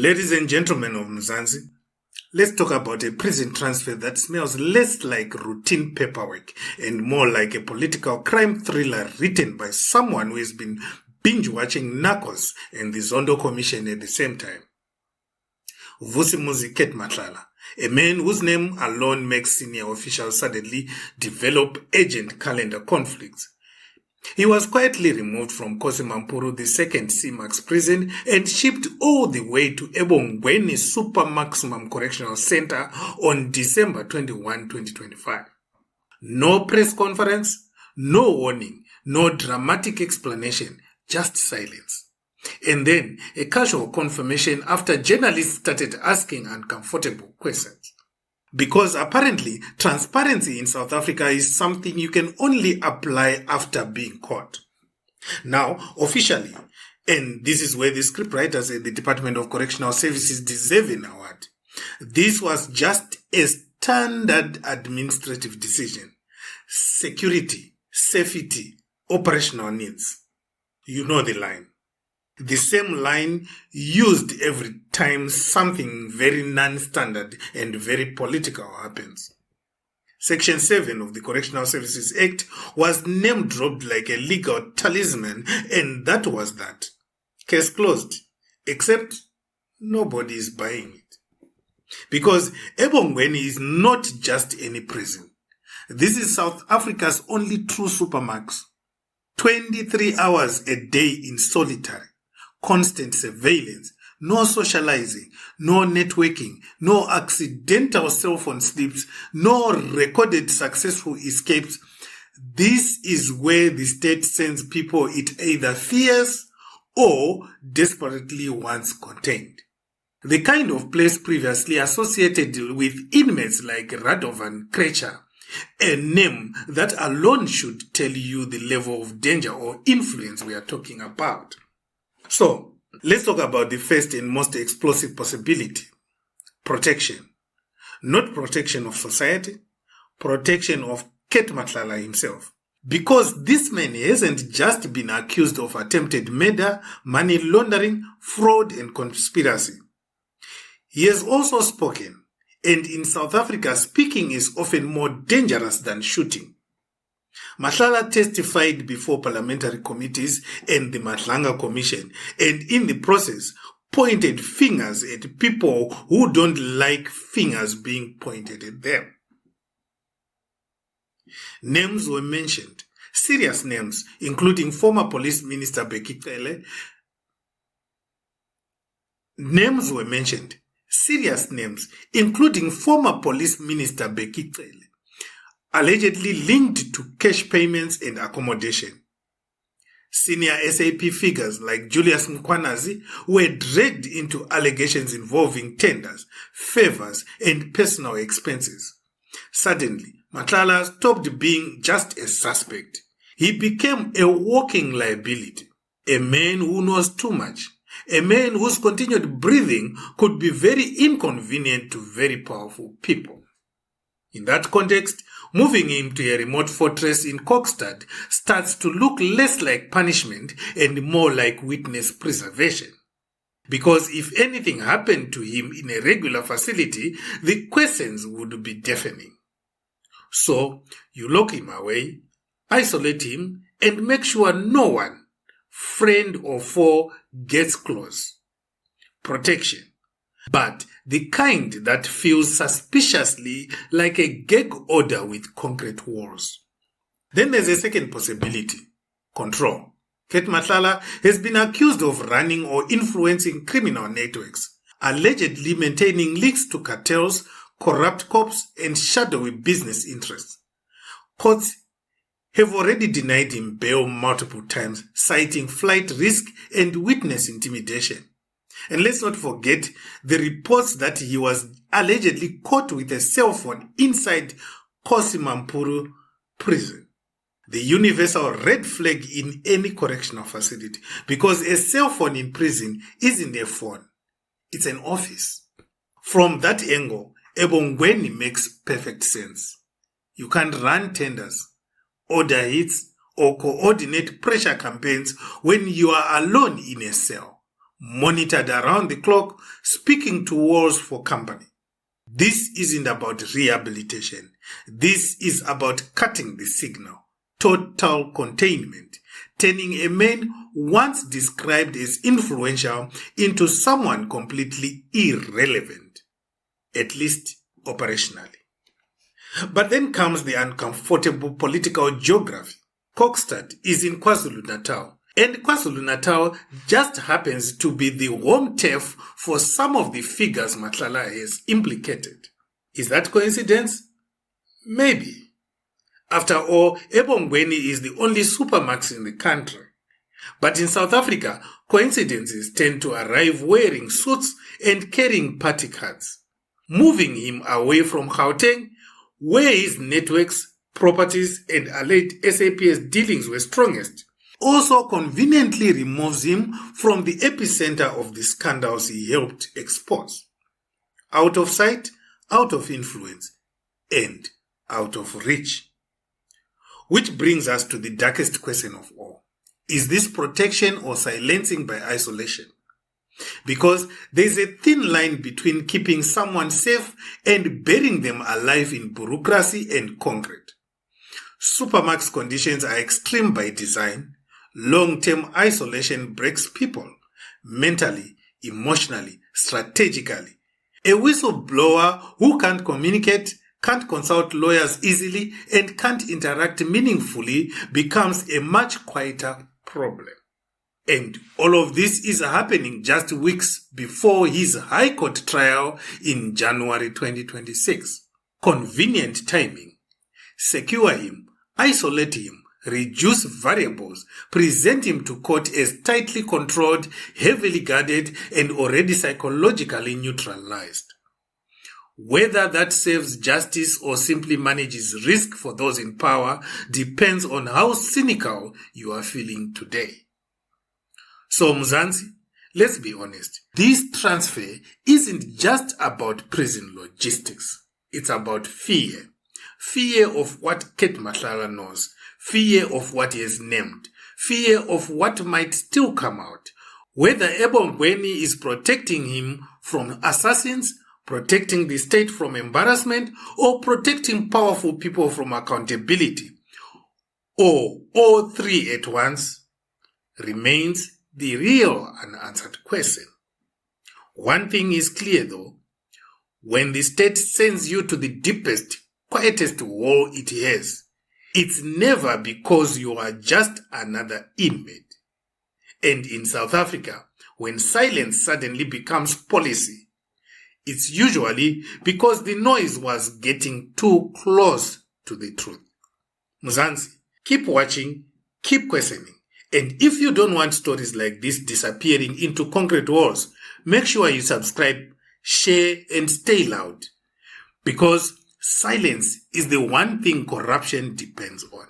Ladies and gentlemen of Mzansi, let's talk about a prison transfer that smells less like routine paperwork and more like a political crime thriller written by someone who has been binge-watching Narcos and the Zondo Commission at the same time. Vusimuzi Cat Matlala, a man whose name alone makes senior officials suddenly develop urgent calendar conflicts. He was quietly removed from Kgosi Mampuru, the second Supermax prison, and shipped all the way to eBongweni Super-Maximum Correctional Centre on December 21, 2025. No press conference, no warning, no dramatic explanation, just silence. And then a casual confirmation after journalists started asking uncomfortable questions. Because apparently, transparency in South Africa is something you can only apply after being caught. Now, officially, and this is where the scriptwriters at the Department of Correctional Services deserve an award, this was just a standard administrative decision. Security, safety, operational needs. You know the line. The same line used every time something very non-standard and very political happens. Section 7 of the Correctional Services Act was name-dropped like a legal talisman, and that was that. Case closed. Except nobody is buying it. Because eBongweni is not just any prison. This is South Africa's only true Supermax. 23 hours a day in solitary. Constant surveillance, no socializing, no networking, no accidental cell phone slips, no recorded successful escapes. This is where the state sends people it either fears or desperately wants contained. The kind of place previously associated with inmates like Radovan Krecha, a name that alone should tell you the level of danger or influence we are talking about. So, let's talk about the first and most explosive possibility. Protection. Not protection of society, protection of Cat Matlala himself. Because this man hasn't just been accused of attempted murder, money laundering, fraud and conspiracy. He has also spoken, and in South Africa, speaking is often more dangerous than shooting. Matlala testified before parliamentary committees and the Matlanga Commission, and in the process pointed fingers at people who don't like fingers being pointed at them. Names were mentioned, serious names, including former police minister Bekicele. Names were mentioned, serious names, including former police minister Bekicele, allegedly linked to cash payments and accommodation. Senior SAP figures like Julius Mkwanazi were dragged into allegations involving tenders, favors, and personal expenses. Suddenly, Matlala stopped being just a suspect. He became a walking liability, a man who knows too much, a man whose continued breathing could be very inconvenient to very powerful people. In that context, moving him to a remote fortress in Kokstad starts to look less like punishment and more like witness preservation. Because if anything happened to him in a regular facility, the questions would be deafening. So, you lock him away, isolate him, and make sure no one, friend or foe, gets close. Protection. But the kind that feels suspiciously like a gag order with concrete walls. Then there's a second possibility, control. Cat Matlala has been accused of running or influencing criminal networks, allegedly maintaining links to cartels, corrupt cops, and shadowy business interests. Courts have already denied him bail multiple times, citing flight risk and witness intimidation. And let's not forget the reports that he was allegedly caught with a cell phone inside Kgosi Mampuru prison. The universal red flag in any correctional facility, because a cell phone in prison isn't a phone, it's an office. From that angle, eBongweni makes perfect sense. You can't run tenders, order hits, or coordinate pressure campaigns when you are alone in a cell. monitored around the clock, speaking to walls for company. This isn't about rehabilitation. This is about cutting the signal, total containment, turning a man once described as influential into someone completely irrelevant, at least operationally. But then comes the uncomfortable political geography. Kokstad is in KwaZulu-Natal, and KwaZulu-Natal just happens to be the home turf for some of the figures Matlala has implicated. Is that coincidence? Maybe. After all, eBongweni is the only Supermax in the country. But in South Africa, coincidences tend to arrive wearing suits and carrying party cards, moving him away from Gauteng, where his networks, properties, and alleged SAPS dealings were strongest. Also conveniently removes him from the epicenter of the scandals he helped expose. Out of sight, out of influence, and out of reach. Which brings us to the darkest question of all. Is this protection or silencing by isolation? Because there is a thin line between keeping someone safe and burying them alive in bureaucracy and concrete. Supermax conditions are extreme by design. Long-term isolation breaks people, mentally, emotionally, strategically. A whistleblower who can't communicate, can't consult lawyers easily, and can't interact meaningfully becomes a much quieter problem. And all of this is happening just weeks before his High Court trial in January 2026. Convenient timing. Secure him, isolate him, reduce variables, present him to court as tightly controlled, heavily guarded, and already psychologically neutralized. Whether that serves justice or simply manages risk for those in power depends on how cynical you are feeling today. So Mzansi, let's be honest. This transfer isn't just about prison logistics. It's about fear. Fear of what Cat Matlala knows. Fear of what he has named. Fear of what might still come out. Whether eBongweni is protecting him from assassins, protecting the state from embarrassment, or protecting powerful people from accountability, or all three at once, remains the real unanswered question. One thing is clear though, when the state sends you to the deepest, quietest hole it has, it's never because you are just another inmate. And in South Africa, when silence suddenly becomes policy, it's usually because the noise was getting too close to the truth. Mzansi, keep watching, keep questioning. And if you don't want stories like this disappearing into concrete walls, make sure you subscribe, share, and stay loud. Because silence is the one thing corruption depends on.